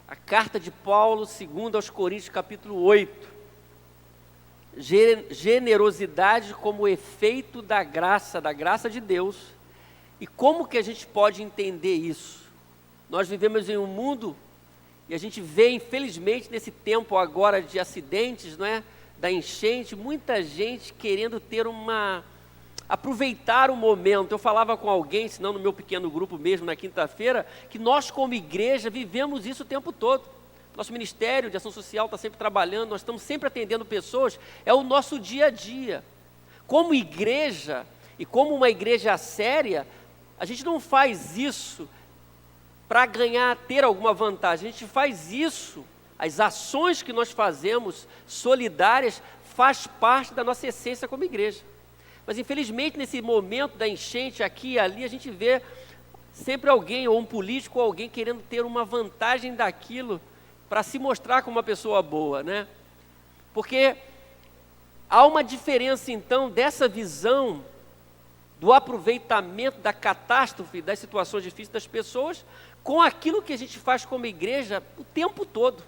A carta de Paulo, segundo aos Coríntios, capítulo 8. Generosidade como efeito da graça de Deus. E como que a gente pode entender isso? Nós vivemos em um mundo, e a gente vê, infelizmente, nesse tempo agora de acidentes, não é? Da enchente, muita gente querendo aproveitar o momento. Eu falava com alguém, senão no meu pequeno grupo mesmo, na quinta-feira, que nós como igreja vivemos isso o tempo todo. Nosso Ministério de Ação Social está sempre trabalhando, nós estamos sempre atendendo pessoas, é o nosso dia a dia. Como igreja, e como uma igreja séria, a gente não faz isso para ter alguma vantagem, a gente faz isso, as ações que nós fazemos, solidárias, faz parte da nossa essência como igreja. Mas infelizmente nesse momento da enchente aqui e ali, a gente vê sempre alguém, ou um político, ou alguém querendo ter uma vantagem daquilo, para se mostrar como uma pessoa boa, né? Porque há uma diferença então dessa visão do aproveitamento da catástrofe, das situações difíceis das pessoas, com aquilo que a gente faz como igreja o tempo todo,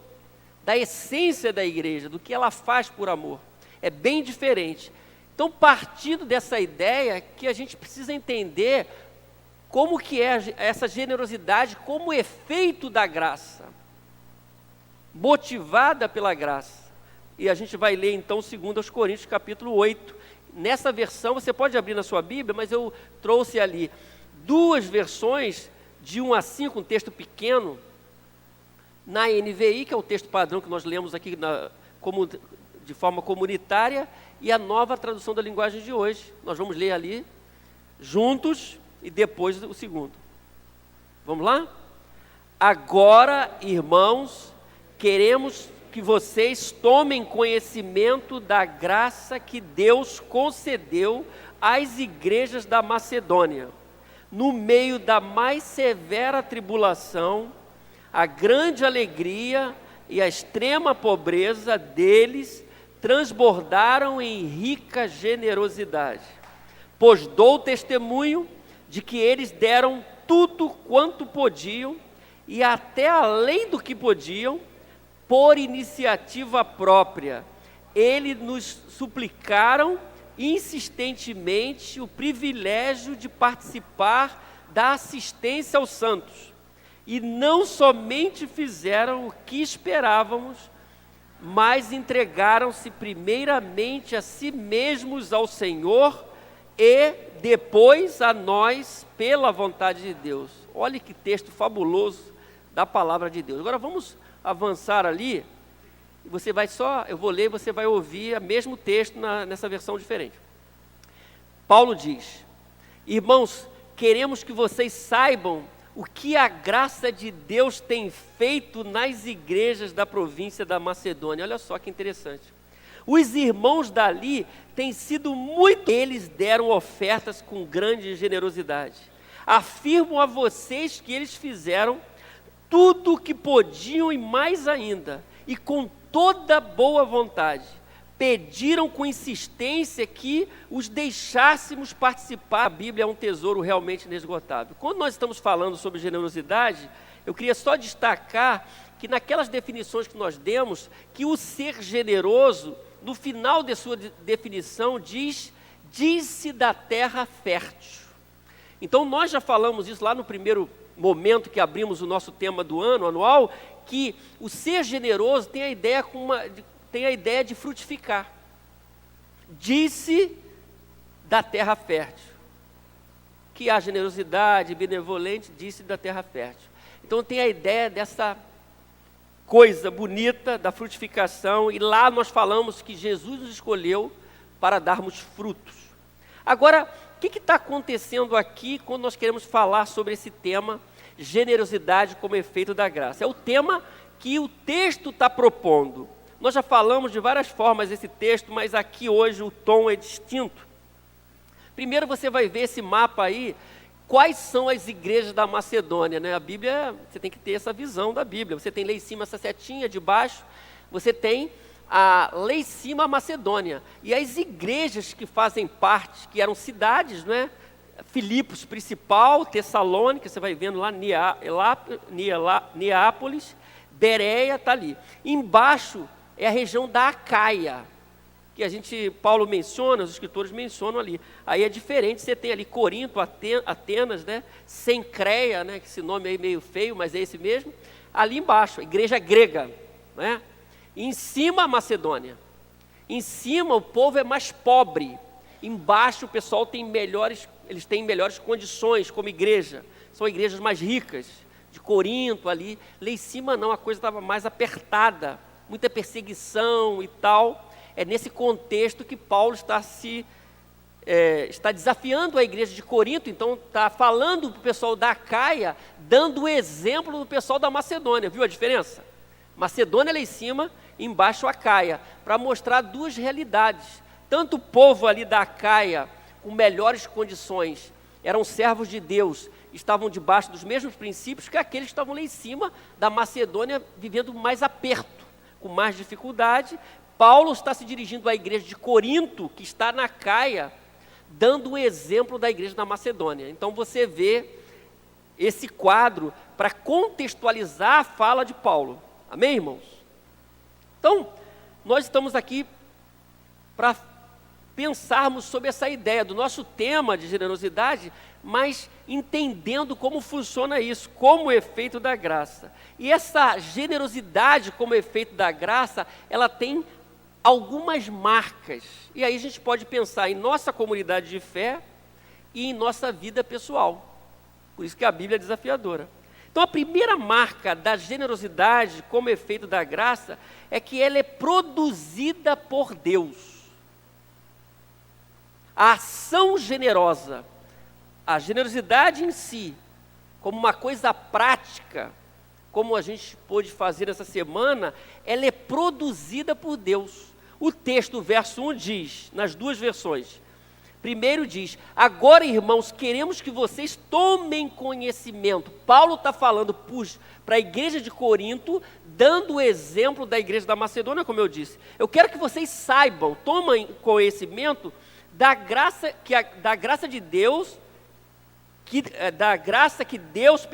da essência da igreja, do que ela faz por amor. É bem diferente. Então, partindo dessa ideia que a gente precisa entender como que é essa generosidade como efeito da graça, motivada pela graça. E a gente vai ler então 2 Coríntios capítulo 8. Nessa versão, você pode abrir na sua Bíblia, mas eu trouxe ali duas versões, de 1 a 5, um texto pequeno, na NVI, que é o texto padrão que nós lemos aqui de forma comunitária, e a nova tradução da linguagem de hoje. Nós vamos ler ali, juntos, e depois o segundo. Vamos lá? Agora, irmãos, queremos que vocês tomem conhecimento da graça que Deus concedeu às igrejas da Macedônia. No meio da mais severa tribulação, a grande alegria e a extrema pobreza deles transbordaram em rica generosidade. Pois dou testemunho de que eles deram tudo quanto podiam e até além do que podiam, por iniciativa própria. Eles nos suplicaram insistentemente o privilégio de participar da assistência aos santos. E não somente fizeram o que esperávamos, mas entregaram-se primeiramente a si mesmos ao Senhor e depois a nós pela vontade de Deus. Olha que texto fabuloso da palavra de Deus. Agora vamos avançar ali, eu vou ler e você vai ouvir o mesmo texto nessa versão diferente. Paulo diz: irmãos, queremos que vocês saibam o que a graça de Deus tem feito nas igrejas da província da Macedônia. Olha só que interessante. Os irmãos dali têm sido muito... Eles deram ofertas com grande generosidade. Afirmo a vocês que eles fizeram tudo o que podiam e mais ainda, e com toda boa vontade. Pediram com insistência que os deixássemos participar. A Bíblia é um tesouro realmente inesgotável. Quando nós estamos falando sobre generosidade, eu queria só destacar que naquelas definições que nós demos, que o ser generoso, no final de sua definição, diz-se da terra fértil. Então nós já falamos isso lá no primeiro momento que abrimos o nosso tema do ano anual, que o ser generoso tem a ideia de frutificar. Disse da terra fértil. Que a generosidade benevolente disse da terra fértil. Então tem a ideia dessa coisa bonita da frutificação, e lá nós falamos que Jesus nos escolheu para darmos frutos. Agora, o que está acontecendo aqui quando nós queremos falar sobre esse tema, generosidade como efeito da graça? É o tema que o texto está propondo. Nós já falamos de várias formas esse texto, mas aqui hoje o tom é distinto. Primeiro você vai ver esse mapa aí, quais são as igrejas da Macedônia, né? A Bíblia, você tem que ter essa visão da Bíblia. Você tem lá em cima essa setinha, de baixo, você tem lá em cima a Macedônia. E as igrejas que fazem parte, que eram cidades, né? Filipos principal, Tessalônica, você vai vendo lá, Neápolis, Bereia está ali. Embaixo é a região da Acaia, que Paulo menciona, os escritores mencionam ali. Aí é diferente, você tem ali Corinto, Atenas, né? Cencreia, né? Que esse nome aí meio feio, mas é esse mesmo. Ali embaixo, a igreja grega, né? E em cima a Macedônia. Em cima o povo é mais pobre. Embaixo o pessoal eles têm melhores condições como igreja. São igrejas mais ricas, de Corinto ali. Lá em cima não, a coisa estava mais apertada, muita perseguição e tal. É nesse contexto que Paulo está desafiando a igreja de Corinto, então está falando para o pessoal da Acaia, dando o exemplo do pessoal da Macedônia. Viu a diferença? Macedônia lá em cima, embaixo a Acaia, para mostrar duas realidades. Tanto o povo ali da Acaia, com melhores condições, eram servos de Deus, estavam debaixo dos mesmos princípios que aqueles que estavam lá em cima da Macedônia, vivendo mais aperto, com mais dificuldade. Paulo está se dirigindo à igreja de Corinto, que está na Acaia, dando o exemplo da igreja da Macedônia. Então você vê esse quadro para contextualizar a fala de Paulo. Amém, irmãos? Então, nós estamos aqui para pensarmos sobre essa ideia do nosso tema de generosidade, mas entendendo como funciona isso, como efeito da graça. E essa generosidade como efeito da graça, ela tem algumas marcas, e aí a gente pode pensar em nossa comunidade de fé e em nossa vida pessoal. Por isso que a Bíblia é desafiadora. Então a primeira marca da generosidade como efeito da graça é que ela é produzida por Deus. A ação generosa, a generosidade em si, como uma coisa prática, como a gente pôde fazer essa semana, ela é produzida por Deus. O texto, verso 1 diz, nas duas versões, primeiro diz: agora, irmãos, queremos que vocês tomem conhecimento. Paulo está falando para a igreja de Corinto, dando o exemplo da igreja da Macedônia, como eu disse. Eu quero que vocês saibam, tomem conhecimento da graça de Deus, da graça que Deus,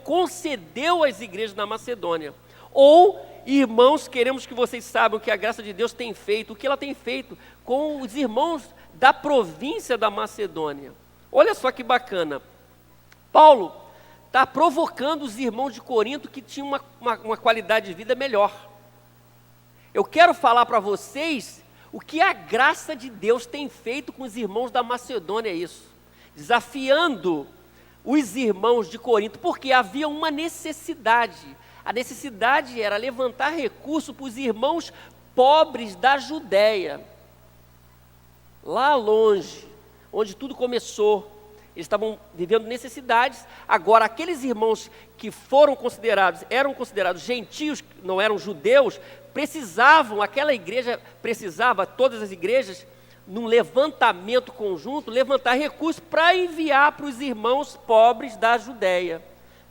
concedeu às igrejas da Macedônia. Ou, irmãos, queremos que vocês saibam que a graça de Deus tem feito, o que ela tem feito com os irmãos da província da Macedônia. Olha só que bacana. Paulo está provocando os irmãos de Corinto que tinham uma qualidade de vida melhor. Eu quero falar para vocês o que a graça de Deus tem feito com os irmãos da Macedônia, isso. Desafiando os irmãos de Corinto, porque havia uma necessidade. A necessidade era levantar recurso para os irmãos pobres da Judéia. Lá longe, onde tudo começou, eles estavam vivendo necessidades. Agora, aqueles irmãos que eram considerados gentios, não eram judeus, aquela igreja precisava, todas as igrejas, num levantamento conjunto, levantar recursos para enviar para os irmãos pobres da Judéia,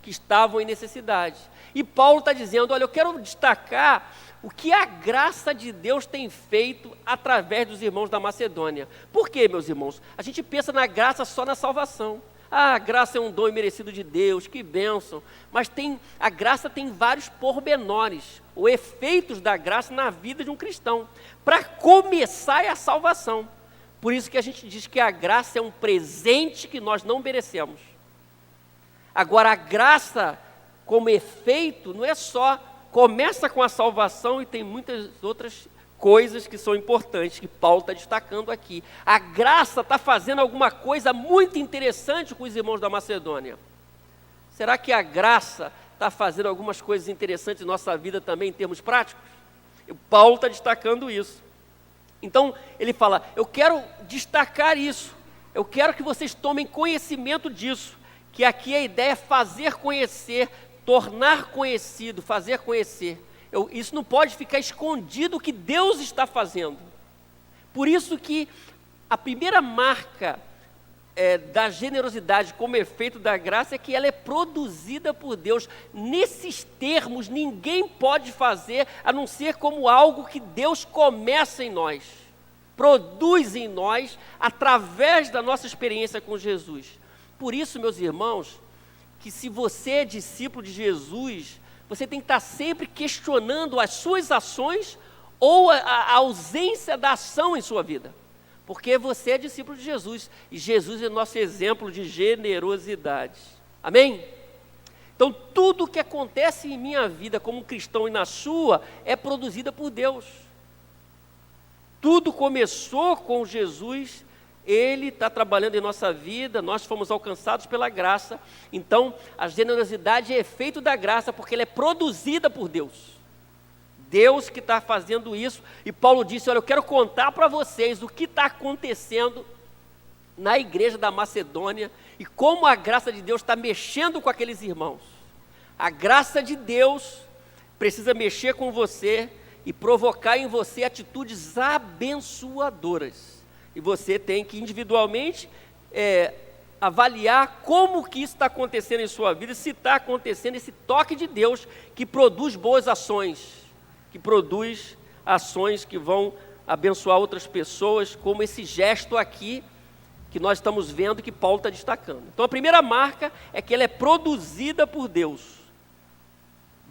que estavam em necessidade. E Paulo está dizendo: olha, eu quero destacar o que a graça de Deus tem feito através dos irmãos da Macedônia. Por quê, meus irmãos? A gente pensa na graça só na salvação. A graça é um dom imerecido de Deus, que bênção. Mas a graça tem vários pormenores, ou efeitos da graça na vida de um cristão. Para começar é a salvação. Por isso que a gente diz que a graça é um presente que nós não merecemos. Agora, a graça como efeito não é só, começa com a salvação e tem muitas outras coisas que são importantes, que Paulo está destacando aqui. A graça está fazendo alguma coisa muito interessante com os irmãos da Macedônia. Será que a graça está fazendo algumas coisas interessantes em nossa vida também, em termos práticos? Paulo está destacando isso. Então, ele fala: eu quero destacar isso, eu quero que vocês tomem conhecimento disso, que aqui a ideia é fazer conhecer, tornar conhecido, fazer conhecer. Isso não pode ficar escondido o que Deus está fazendo. Por isso que a primeira marca da generosidade como efeito da graça é que ela é produzida por Deus. Nesses termos, ninguém pode fazer a não ser como algo que Deus começa em nós, produz em nós, através da nossa experiência com Jesus. Por isso, meus irmãos, que se você é discípulo de Jesus, Você tem que estar sempre questionando as suas ações ou a ausência da ação em sua vida. Porque você é discípulo de Jesus, e Jesus é nosso exemplo de generosidade. Amém? Então, tudo que acontece em minha vida como cristão e na sua, é produzida por Deus. Tudo começou com Jesus, Ele está trabalhando em nossa vida, nós fomos alcançados pela graça. Então, a generosidade é efeito da graça, porque ela é produzida por Deus. Deus que está fazendo isso, e Paulo disse, olha, eu quero contar para vocês o que está acontecendo na igreja da Macedônia, e como a graça de Deus está mexendo com aqueles irmãos. A graça de Deus precisa mexer com você, e provocar em você atitudes abençoadoras, e você tem que individualmente avaliar como que isso está acontecendo em sua vida, se está acontecendo esse toque de Deus, que produz boas ações, que produz ações que vão abençoar outras pessoas, como esse gesto aqui, que nós estamos vendo que Paulo está destacando. Então a primeira marca é que ela é produzida por Deus.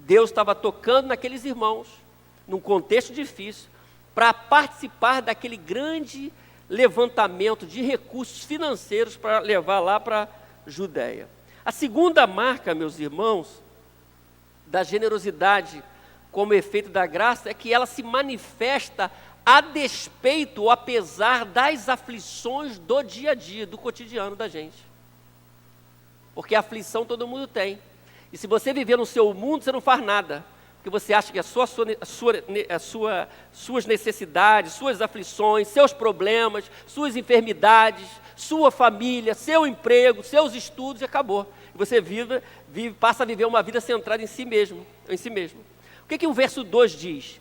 Deus estava tocando naqueles irmãos, num contexto difícil, para participar daquele grande levantamento de recursos financeiros para levar lá para a Judéia. A segunda marca, meus irmãos, da generosidade como efeito da graça, é que ela se manifesta a despeito ou apesar das aflições do dia a dia, do cotidiano da gente. Porque aflição todo mundo tem. E se você viver no seu mundo, você não faz nada. Porque você acha que suas necessidades, suas aflições, seus problemas, suas enfermidades, sua família, seu emprego, seus estudos, e acabou. E você passa a viver uma vida centrada em si mesmo. O que o verso 2 diz?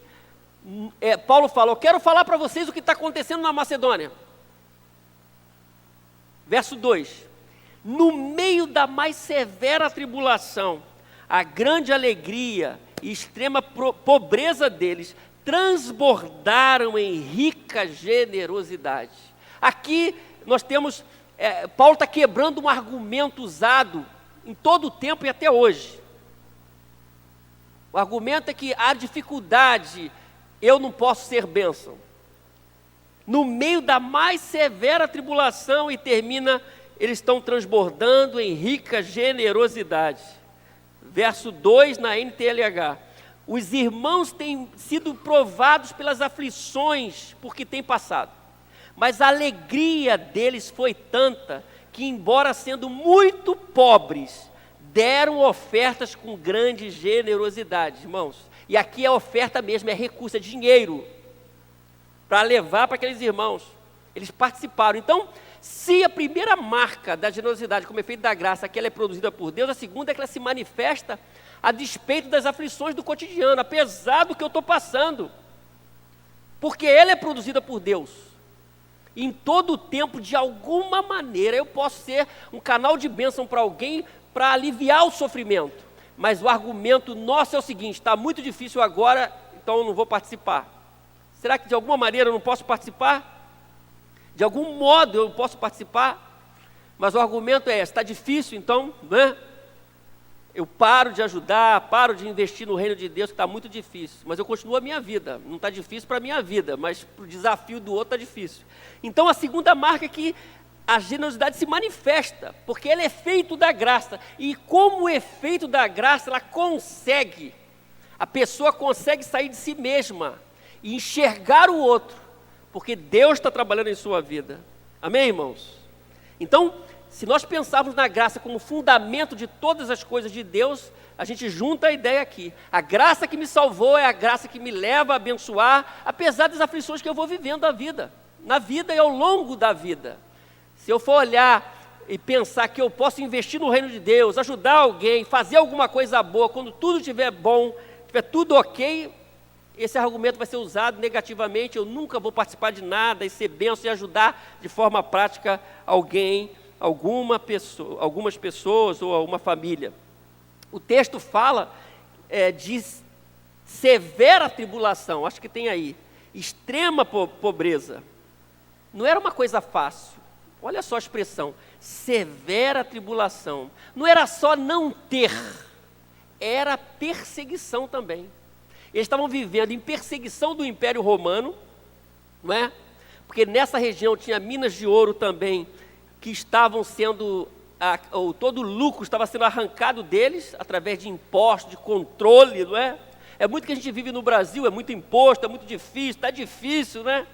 Paulo falou, quero falar para vocês o que está acontecendo na Macedônia. Verso 2, no meio da mais severa tribulação, a grande alegria e extrema pobreza deles transbordaram em rica generosidade. Aqui nós temos, Paulo está quebrando um argumento usado em todo o tempo e até hoje. O argumento é que há dificuldade, eu não posso ser bênção. No meio da mais severa tribulação, e termina, eles estão transbordando em rica generosidade. Verso 2 na NTLH. Os irmãos têm sido provados pelas aflições porque têm passado. Mas a alegria deles foi tanta que, embora sendo muito pobres, deram ofertas com grande generosidade, irmãos. E aqui a oferta mesmo é recurso, é dinheiro, para levar para aqueles irmãos. Eles participaram. Então, se a primeira marca da generosidade, como efeito da graça, que ela é produzida por Deus, a segunda é que ela se manifesta a despeito das aflições do cotidiano, apesar do que eu estou passando. Porque ela é produzida por Deus. E em todo o tempo, de alguma maneira, eu posso ser um canal de bênção para alguém, para aliviar o sofrimento. Mas o argumento nosso é o seguinte, está muito difícil agora, então eu não vou participar. Será que de alguma maneira eu não posso participar? De algum modo eu posso participar? Mas o argumento é, está difícil, então, né? Eu paro de ajudar, paro de investir no reino de Deus, que está muito difícil. Mas eu continuo a minha vida, não está difícil para a minha vida, mas para o desafio do outro está difícil. Então a segunda marca é que a generosidade se manifesta, porque ela é efeito da graça. E como efeito da graça, a pessoa consegue sair de si mesma e enxergar o outro, porque Deus está trabalhando em sua vida. Amém, irmãos? Então, se nós pensarmos na graça como fundamento de todas as coisas de Deus, a gente junta a ideia aqui. A graça que me salvou é a graça que me leva a abençoar, apesar das aflições que eu vou vivendo na vida e ao longo da vida. Se eu for olhar e pensar que eu posso investir no reino de Deus, ajudar alguém, fazer alguma coisa boa, quando tudo estiver bom, estiver tudo ok, esse argumento vai ser usado negativamente, eu nunca vou participar de nada e ser bênção e ajudar de forma prática alguém, algumas pessoas ou uma família. O texto fala de severa tribulação, acho que tem aí, extrema pobreza. Não era uma coisa fácil. Olha só a expressão, severa tribulação. Não era só não ter, era perseguição também. Eles estavam vivendo em perseguição do Império Romano, não é? Porque nessa região tinha minas de ouro também, que estavam sendo, todo o lucro estava sendo arrancado deles, através de impostos, de controle, não é? É muito que a gente vive no Brasil, é muito imposto, é muito difícil, está difícil, né?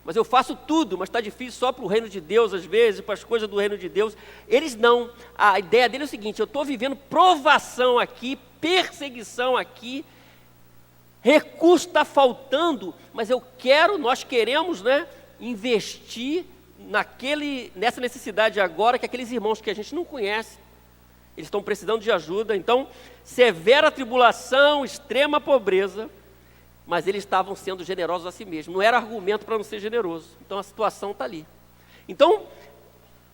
Mas eu faço tudo, mas está difícil só para o reino de Deus, às vezes, para as coisas do reino de Deus. Eles não. A ideia dele é o seguinte: eu estou vivendo provação aqui, perseguição aqui, recurso está faltando, mas nós queremos, né, investir nessa necessidade agora, que aqueles irmãos que a gente não conhece, eles estão precisando de ajuda. Então, severa tribulação, extrema pobreza, mas eles estavam sendo generosos a si mesmos. Não era argumento para não ser generoso. Então a situação está ali. Então,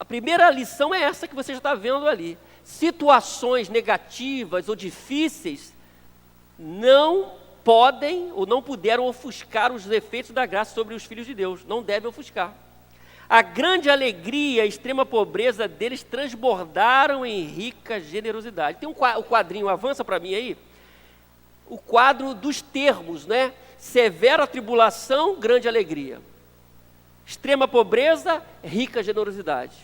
a primeira lição é essa que você já está vendo ali. Situações negativas ou difíceis não podem ou não puderam ofuscar os efeitos da graça sobre os filhos de Deus. Não devem ofuscar. A grande alegria e a extrema pobreza deles transbordaram em rica generosidade. Tem o quadrinho, avança para mim aí. O quadro dos termos, né? Severa tribulação, grande alegria. Extrema pobreza, rica generosidade.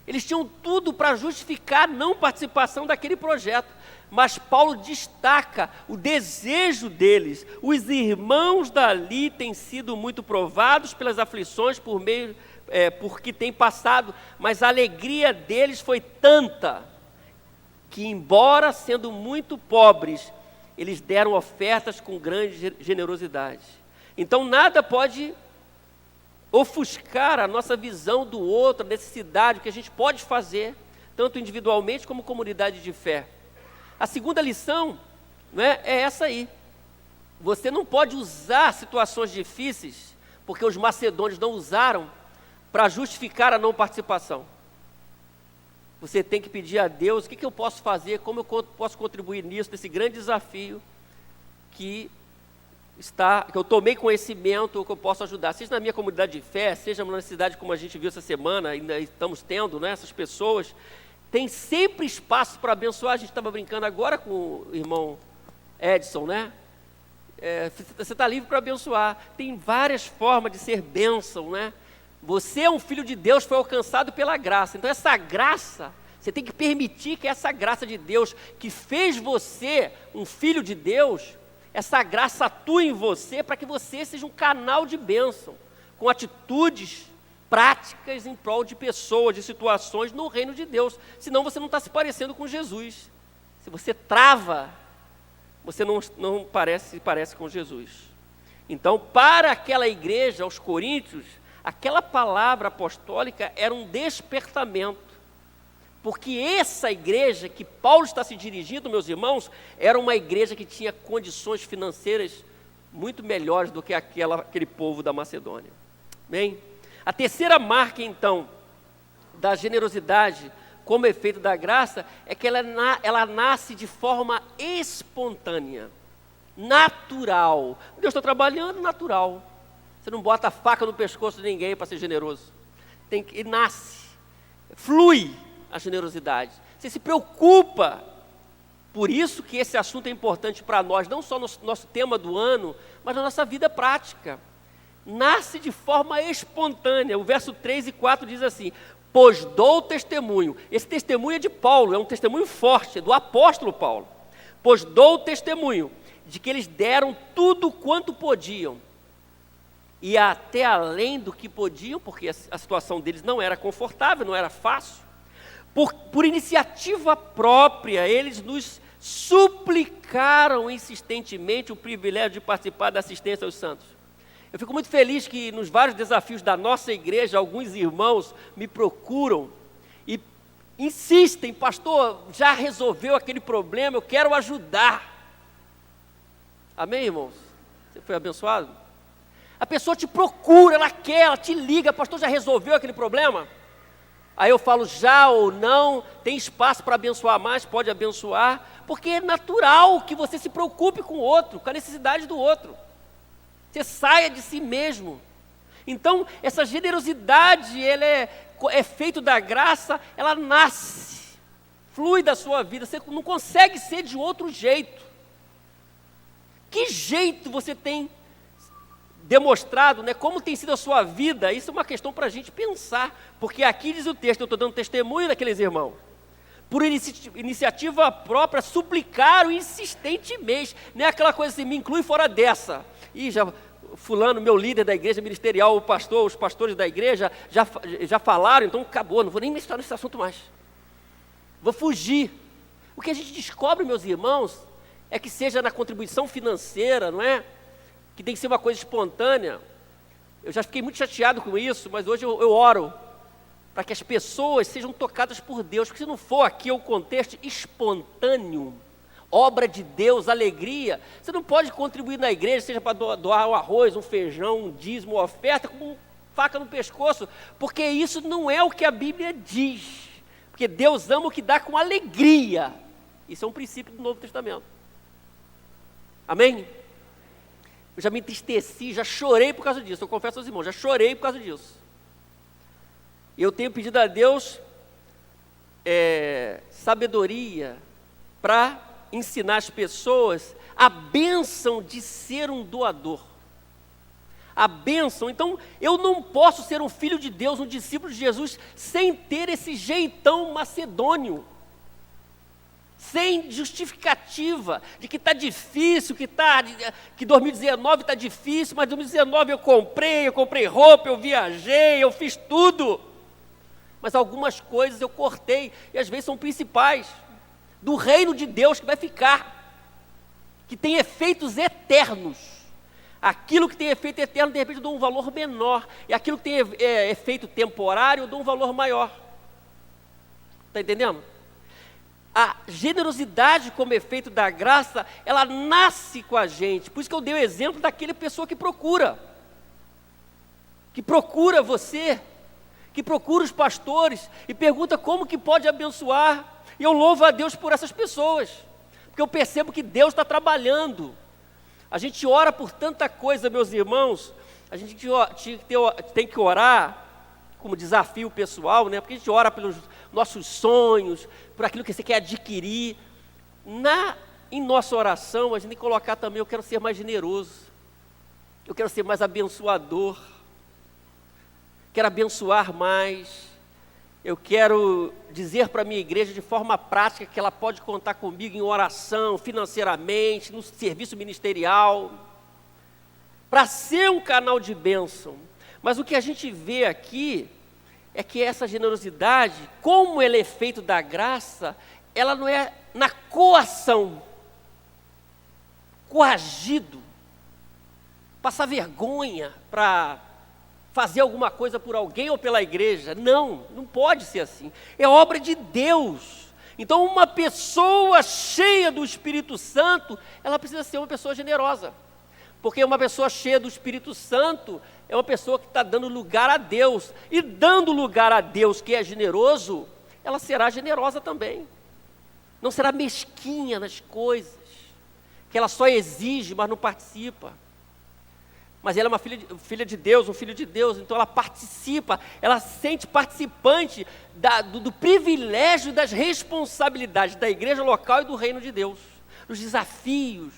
Eles tinham tudo para justificar a não participação daquele projeto, mas Paulo destaca o desejo deles. Os irmãos dali têm sido muito provados pelas aflições porque têm passado, mas a alegria deles foi tanta que, embora sendo muito pobres, eles deram ofertas com grande generosidade. Então nada pode ofuscar a nossa visão do outro, a necessidade, o que a gente pode fazer, tanto individualmente como comunidade de fé. A segunda lição, né, é essa aí. Você não pode usar situações difíceis, porque os macedônios não usaram, para justificar a não participação. Você tem que pedir a Deus: o que eu posso fazer, como eu posso contribuir nisso, nesse grande desafio que eu tomei conhecimento, ou que eu posso ajudar, seja na minha comunidade de fé, seja na cidade como a gente viu essa semana, ainda estamos tendo, né, essas pessoas, tem sempre espaço para abençoar. A gente estava brincando agora com o irmão Edson, né? Você está livre para abençoar, tem várias formas de ser bênção, né? Você é um filho de Deus, foi alcançado pela graça. Então essa graça, você tem que permitir que essa graça de Deus, que fez você um filho de Deus, essa graça atue em você para que você seja um canal de bênção, com atitudes práticas em prol de pessoas, de situações no reino de Deus. Senão você não está se parecendo com Jesus. Se você trava, você não se parece com Jesus. Então, para aquela igreja, aos Coríntios, aquela palavra apostólica era um despertamento, porque essa igreja que Paulo está se dirigindo, meus irmãos, era uma igreja que tinha condições financeiras muito melhores do que aquele povo da Macedônia. Bem, a terceira marca, então, da generosidade como efeito da graça, é que ela nasce de forma espontânea, natural. Deus está trabalhando, natural. Você não bota a faca no pescoço de ninguém para ser generoso. Nasce, flui a generosidade. Você se preocupa. Por isso que esse assunto é importante para nós, não só no nosso tema do ano, mas na nossa vida prática. Nasce de forma espontânea. O verso 3 e 4 diz assim: pois dou testemunho. Esse testemunho é de Paulo, é um testemunho forte, é do apóstolo Paulo. Pois dou testemunho de que eles deram tudo quanto podiam, e até além do que podiam, porque a situação deles não era confortável, não era fácil. Por iniciativa própria, eles nos suplicaram insistentemente o privilégio de participar da assistência aos santos. Eu fico muito feliz que nos vários desafios da nossa igreja, alguns irmãos me procuram e insistem: pastor, já resolveu aquele problema, eu quero ajudar. Amém, irmãos? Você foi abençoado? A pessoa te procura, ela quer, ela te liga: pastor, já resolveu aquele problema? Aí eu falo: já ou não, tem espaço para abençoar mais, pode abençoar, porque é natural que você se preocupe com o outro, com a necessidade do outro. Você saia de si mesmo. Então, essa generosidade, ela é feito da graça, ela nasce. flui da sua vida, você não consegue ser de outro jeito. Que jeito você tem demonstrado, né? Como tem sido a sua vida? Isso é uma questão para a gente pensar, porque aqui diz o texto, eu estou dando testemunho daqueles irmãos, por iniciativa própria, suplicaram insistentemente, não é aquela coisa assim, me inclui fora dessa, e já fulano, meu líder da igreja ministerial, o pastor, os pastores da igreja, já falaram, então acabou, não vou nem mestrar nesse assunto mais, vou fugir. O que a gente descobre, meus irmãos, é que seja na contribuição financeira, não é? Que tem que ser uma coisa espontânea. Eu já fiquei muito chateado com isso, mas hoje eu oro para que as pessoas sejam tocadas por Deus, porque se não for aqui o contexto espontâneo, obra de Deus, alegria, você não pode contribuir na igreja, seja para doar um arroz, um feijão, um dízimo, uma oferta, com faca no pescoço, porque isso não é o que a Bíblia diz, porque Deus ama o que dá com alegria. Isso é um princípio do Novo Testamento. Amém? Eu já me entristeci, já chorei por causa disso, eu confesso aos irmãos, já chorei por causa disso. E eu tenho pedido a Deus sabedoria para ensinar as pessoas a bênção de ser um doador. A bênção, então eu não posso ser um filho de Deus, um discípulo de Jesus, sem ter esse jeitão macedônio. Sem justificativa de que está difícil, que 2019 está difícil, mas 2019 eu comprei roupa, eu viajei, eu fiz tudo. Mas algumas coisas eu cortei, e às vezes são principais, do reino de Deus que vai ficar, que tem efeitos eternos. Aquilo que tem efeito eterno, de repente eu dou um valor menor, e aquilo que tem efeito temporário, eu dou um valor maior. Está entendendo? A generosidade como efeito da graça, ela nasce com a gente. Por isso que eu dei o exemplo daquela pessoa que procura você, que procura os pastores e pergunta como que pode abençoar. E eu louvo a Deus por essas pessoas, porque eu percebo que Deus está trabalhando. A gente ora por tanta coisa, meus irmãos, a gente tem que orar como desafio pessoal, né? Porque a gente ora pelos nossos sonhos, por aquilo que você quer adquirir. Em nossa oração, a gente tem que colocar também, eu quero ser mais generoso, eu quero ser mais abençoador, quero abençoar mais, eu quero dizer para a minha igreja de forma prática que ela pode contar comigo em oração, financeiramente, no serviço ministerial, para ser um canal de bênção. Mas o que a gente vê aqui é que essa generosidade, como ela é feito da graça, ela não é na coação, coagido, passar vergonha para fazer alguma coisa por alguém ou pela igreja. Não pode ser assim. É obra de Deus. Então uma pessoa cheia do Espírito Santo, ela precisa ser uma pessoa generosa. Porque uma pessoa cheia do Espírito Santo é uma pessoa que está dando lugar a Deus. E dando lugar a Deus, que é generoso, ela será generosa também. Não será mesquinha nas coisas, que ela só exige, mas não participa. Mas ela é uma filha de Deus, um filho de Deus, então ela participa, ela se sente participante do privilégio e das responsabilidades da igreja local e do reino de Deus, dos desafios.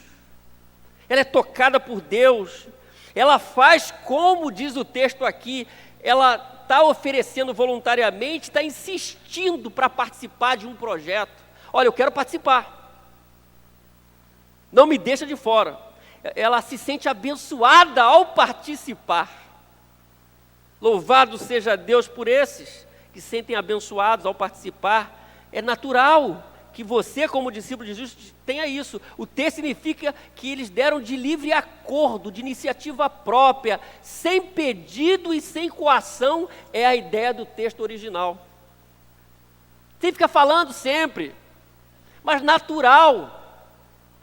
Ela é tocada por Deus, ela faz como diz o texto aqui, ela está oferecendo voluntariamente, está insistindo para participar de um projeto. Olha, eu quero participar, não me deixa de fora. Ela se sente abençoada ao participar. Louvado seja Deus por esses que se sentem abençoados ao participar. É natural que você, como discípulo de Jesus, tenha isso. O texto significa que eles deram de livre acordo, de iniciativa própria, sem pedido e sem coação, é a ideia do texto original. Sem ficar falando sempre, mas natural.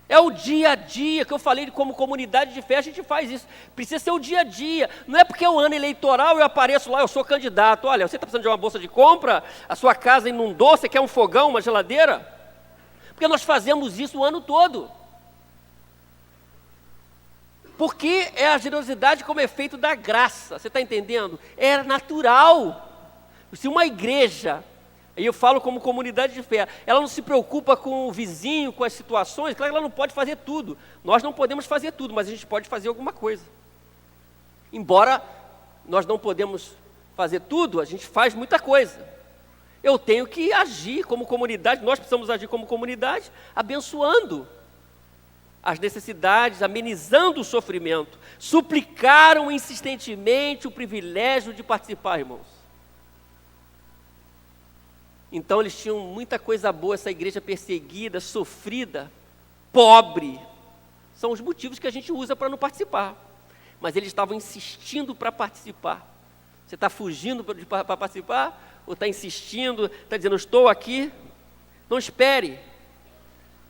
É o dia a dia que eu falei, como comunidade de fé, a gente faz isso. Precisa ser o dia a dia. Não é porque é o ano eleitoral eu apareço lá, eu sou candidato. Olha, você está precisando de uma bolsa de compra? A sua casa inundou, você quer um fogão, uma geladeira? Porque nós fazemos isso o ano todo. Porque é a generosidade como efeito da graça. Você está entendendo? É natural. Se uma igreja E eu falo como comunidade de fé, ela não se preocupa com o vizinho, com as situações, claro que ela não pode fazer tudo. Nós não podemos fazer tudo, mas a gente pode fazer alguma coisa. Embora nós não podemos fazer tudo, a gente faz muita coisa. Eu tenho que agir como comunidade, nós precisamos agir como comunidade, abençoando as necessidades, amenizando o sofrimento. Suplicaram insistentemente o privilégio de participar, irmãos. Então eles tinham muita coisa boa, essa igreja perseguida, sofrida, pobre. São os motivos que a gente usa para não participar. Mas eles estavam insistindo para participar. Você está fugindo para participar? Ou está insistindo, está dizendo, eu estou aqui? Não espere.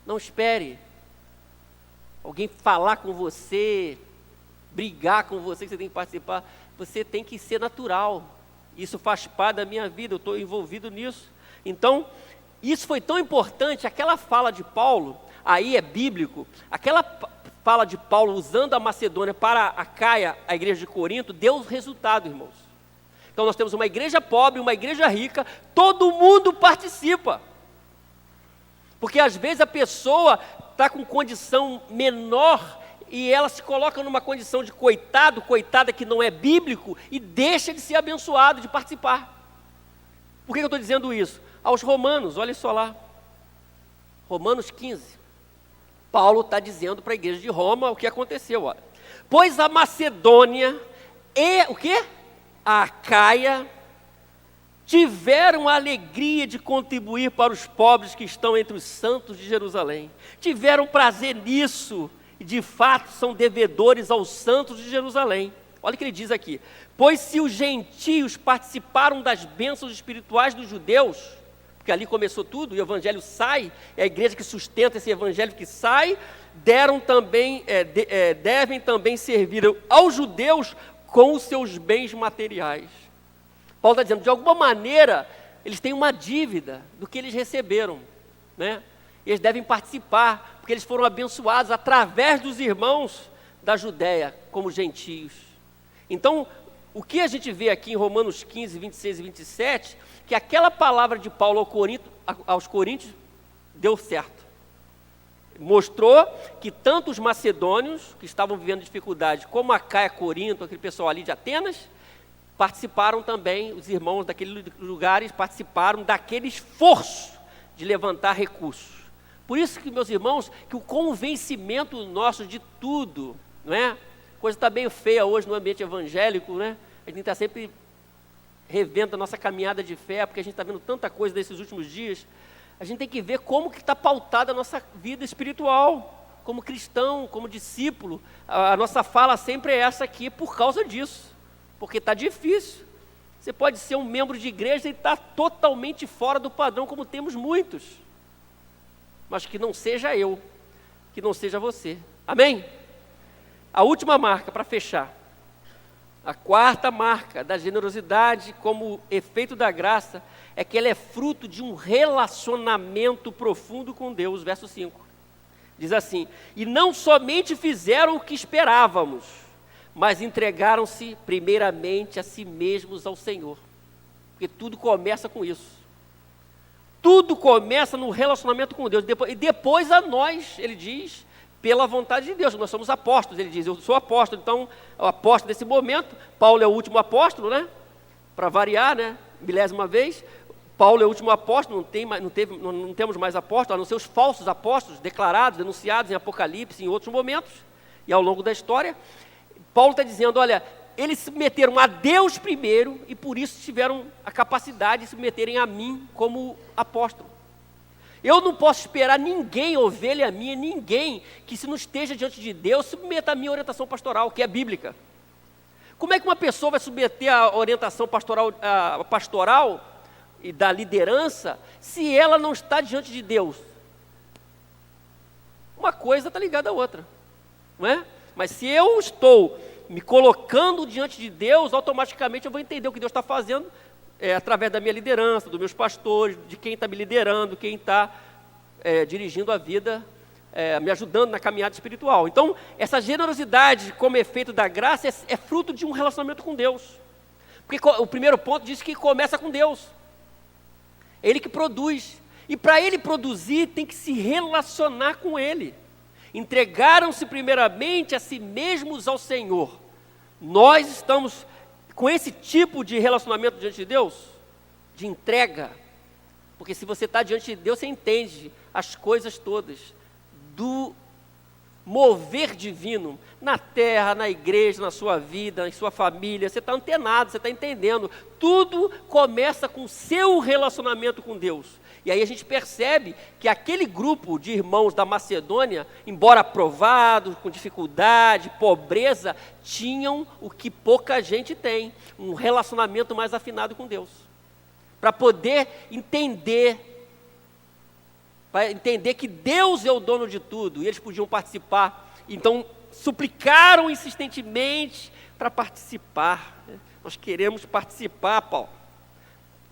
Não espere. Alguém falar com você, brigar com você, que você tem que participar. Você tem que ser natural. Isso faz parte da minha vida, eu estou envolvido nisso. Então, isso foi tão importante, aquela fala de Paulo, aí é bíblico, aquela fala de Paulo usando a Macedônia para a Caia, a igreja de Corinto, deu resultado, irmãos. Então nós temos uma igreja pobre, uma igreja rica, todo mundo participa. Porque às vezes a pessoa está com condição menor e ela se coloca numa condição de coitado, coitada que não é bíblico e deixa de ser abençoado, de participar. Por que eu estou dizendo isso? Aos romanos, olha só lá, Romanos 15, Paulo está dizendo para a igreja de Roma o que aconteceu, olha. Pois a Macedônia e o quê? A Acaia tiveram a alegria de contribuir para os pobres que estão entre os santos de Jerusalém, tiveram prazer nisso, e de fato são devedores aos santos de Jerusalém. Olha o que ele diz aqui, pois se os gentios participaram das bênçãos espirituais dos judeus, porque ali começou tudo, o evangelho sai, é a igreja que sustenta esse evangelho que sai, devem também servir aos judeus com os seus bens materiais. Paulo está dizendo, de alguma maneira, eles têm uma dívida do que eles receberam, né? Eles devem participar, porque eles foram abençoados através dos irmãos da Judéia, como gentios. Então, o que a gente vê aqui em Romanos 15, 26 e 27, que aquela palavra de Paulo aos Coríntios deu certo. Mostrou que tanto os macedônios, que estavam vivendo dificuldade, como a Caia, Corinto, aquele pessoal ali de Atenas, participaram também, os irmãos daqueles lugares participaram daquele esforço de levantar recursos. Por isso que, meus irmãos, que o convencimento nosso de tudo, não é? Coisa está bem feia hoje no ambiente evangélico, né? A gente está sempre revendo a nossa caminhada de fé, porque a gente está vendo tanta coisa nesses últimos dias. A gente tem que ver como que está pautada a nossa vida espiritual, como cristão, como discípulo. A nossa fala sempre é essa aqui por causa disso, porque está difícil. Você pode ser um membro de igreja e estar totalmente fora do padrão, como temos muitos. Mas que não seja eu, que não seja você. Amém? A última marca, para fechar. A quarta marca da generosidade como efeito da graça é que ela é fruto de um relacionamento profundo com Deus. Verso 5. Diz assim, e não somente fizeram o que esperávamos, mas entregaram-se primeiramente a si mesmos ao Senhor. Porque tudo começa com isso. Tudo começa no relacionamento com Deus. E depois a nós, ele diz, pela vontade de Deus. Nós somos apóstolos, ele diz, eu sou apóstolo. Então, o apóstolo nesse momento, Paulo é o último apóstolo, né? Para variar, né? Milésima vez. Paulo é o último apóstolo, não temos mais apóstolos, a não ser os falsos apóstolos, declarados, denunciados em Apocalipse, em outros momentos, e ao longo da história. Paulo está dizendo, olha, eles se submeteram a Deus primeiro, e por isso tiveram a capacidade de se submeterem a mim como apóstolo. Eu não posso esperar ninguém, ovelha minha, ninguém que se não esteja diante de Deus, submeta a minha orientação pastoral, que é bíblica. Como é que uma pessoa vai submeter a orientação pastoral e da liderança, se ela não está diante de Deus? Uma coisa está ligada à outra, não é? Mas se eu estou me colocando diante de Deus, automaticamente eu vou entender o que Deus está fazendo, através da minha liderança, dos meus pastores, de quem está me liderando, quem está dirigindo a vida, me ajudando na caminhada espiritual. Então, essa generosidade como efeito da graça é fruto de um relacionamento com Deus. Porque o primeiro ponto diz que começa com Deus. É Ele que produz. E para Ele produzir, tem que se relacionar com Ele. Entregaram-se primeiramente a si mesmos ao Senhor. Nós estamos com esse tipo de relacionamento diante de Deus, de entrega. Porque se você está diante de Deus, você entende as coisas todas do mover divino na terra, na igreja, na sua vida, na sua família. Você está antenado, você está entendendo. Tudo começa com o seu relacionamento com Deus. E aí a gente percebe que aquele grupo de irmãos da Macedônia, embora aprovados, com dificuldade, pobreza, tinham o que pouca gente tem, um relacionamento mais afinado com Deus. Para poder entender que Deus é o dono de tudo, e eles podiam participar. Então, suplicaram insistentemente para participar. Nós queremos participar, Paulo.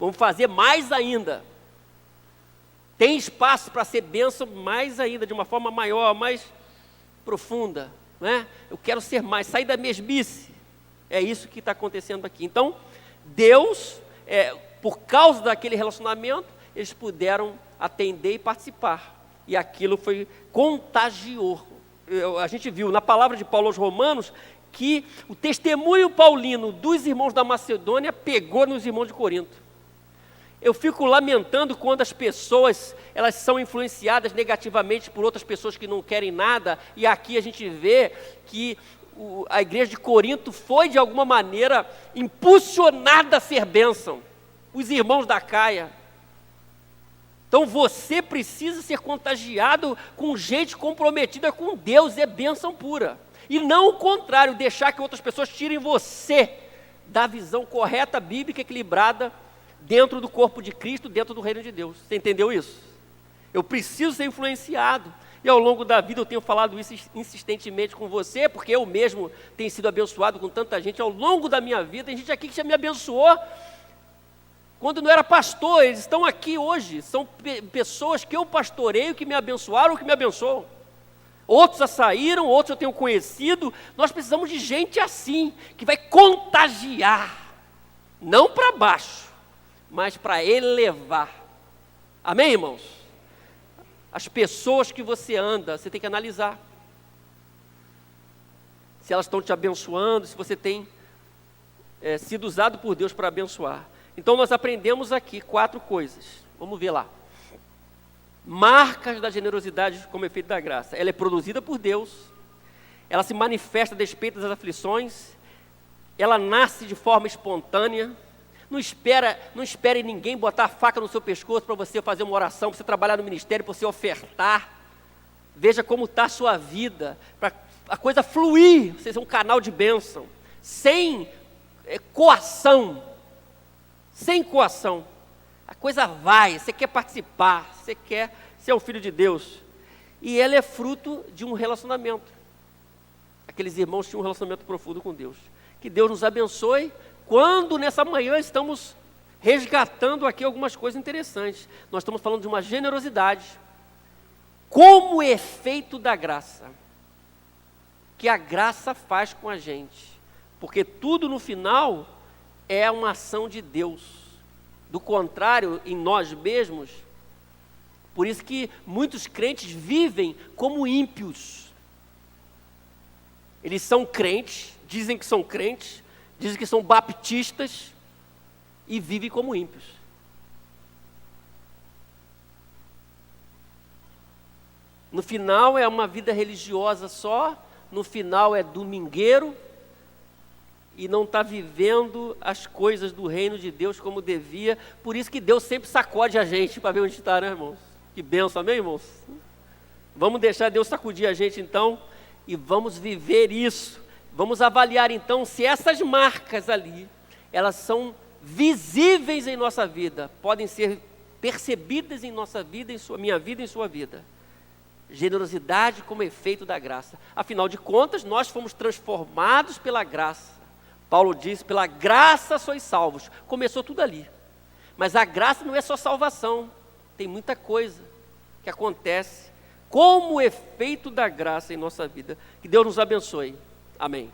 Vamos fazer mais ainda. Tem espaço para ser bênção mais ainda, de uma forma maior, mais profunda, né? Eu quero ser mais, sair da mesmice. É isso que está acontecendo aqui. Então, Deus, por causa daquele relacionamento, eles puderam atender e participar. E aquilo foi contagioso. A gente viu na palavra de Paulo aos Romanos que o testemunho paulino dos irmãos da Macedônia pegou nos irmãos de Corinto. Eu fico lamentando quando as pessoas, elas são influenciadas negativamente por outras pessoas que não querem nada, e aqui a gente vê que a igreja de Corinto foi de alguma maneira impulsionada a ser bênção, os irmãos da Caia. Então você precisa ser contagiado com gente comprometida com Deus, é bênção pura, e não o contrário, deixar que outras pessoas tirem você da visão correta, bíblica, equilibrada, dentro do corpo de Cristo, dentro do reino de Deus. Você entendeu isso? Eu preciso ser influenciado. E ao longo da vida eu tenho falado isso insistentemente com você, porque eu mesmo tenho sido abençoado com tanta gente ao longo da minha vida. Tem gente aqui que já me abençoou quando não era pastor. Eles estão aqui hoje. São pessoas que eu pastoreio, que me abençoaram ou que me abençoam. Outros já saíram, outros eu tenho conhecido. Nós precisamos de gente assim, que vai contagiar, não para baixo, mas para elevar. Amém, irmãos? As pessoas que você anda, você tem que analisar. Se elas estão te abençoando, se você tem sido usado por Deus para abençoar. Então nós aprendemos aqui 4 coisas. Vamos ver lá. Marcas da generosidade como efeito da graça. Ela é produzida por Deus. Ela se manifesta a despeito das aflições. Ela nasce de forma espontânea. Não espere ninguém botar a faca no seu pescoço para você fazer uma oração, para você trabalhar no ministério, para você ofertar. Veja como está a sua vida, para a coisa fluir, você ser um canal de bênção, sem coação. Sem coação. A coisa vai, você quer participar, você quer ser um filho de Deus. E ela é fruto de um relacionamento. Aqueles irmãos tinham um relacionamento profundo com Deus. Que Deus nos abençoe. Quando nessa manhã estamos resgatando aqui algumas coisas interessantes. Nós estamos falando de uma generosidade como efeito da graça, que a graça faz com a gente, porque tudo no final é uma ação de Deus. Do contrário, em nós mesmos, por isso que muitos crentes vivem como ímpios. Eles são crentes, dizem que são crentes, dizem que são baptistas e vivem como ímpios. No final é uma vida religiosa só, no final é domingueiro e não está vivendo as coisas do reino de Deus como devia. Por isso que Deus sempre sacode a gente para ver onde está, né, irmãos? Que bênção, amém, irmãos? Vamos deixar Deus sacudir a gente então e vamos viver isso. Vamos avaliar então se essas marcas ali, elas são visíveis em nossa vida, podem ser percebidas em nossa vida, minha vida e em sua vida. Generosidade como efeito da graça. Afinal de contas, nós fomos transformados pela graça. Paulo diz, pela graça sois salvos. Começou tudo ali. Mas a graça não é só salvação. Tem muita coisa que acontece como efeito da graça em nossa vida. Que Deus nos abençoe. Amém.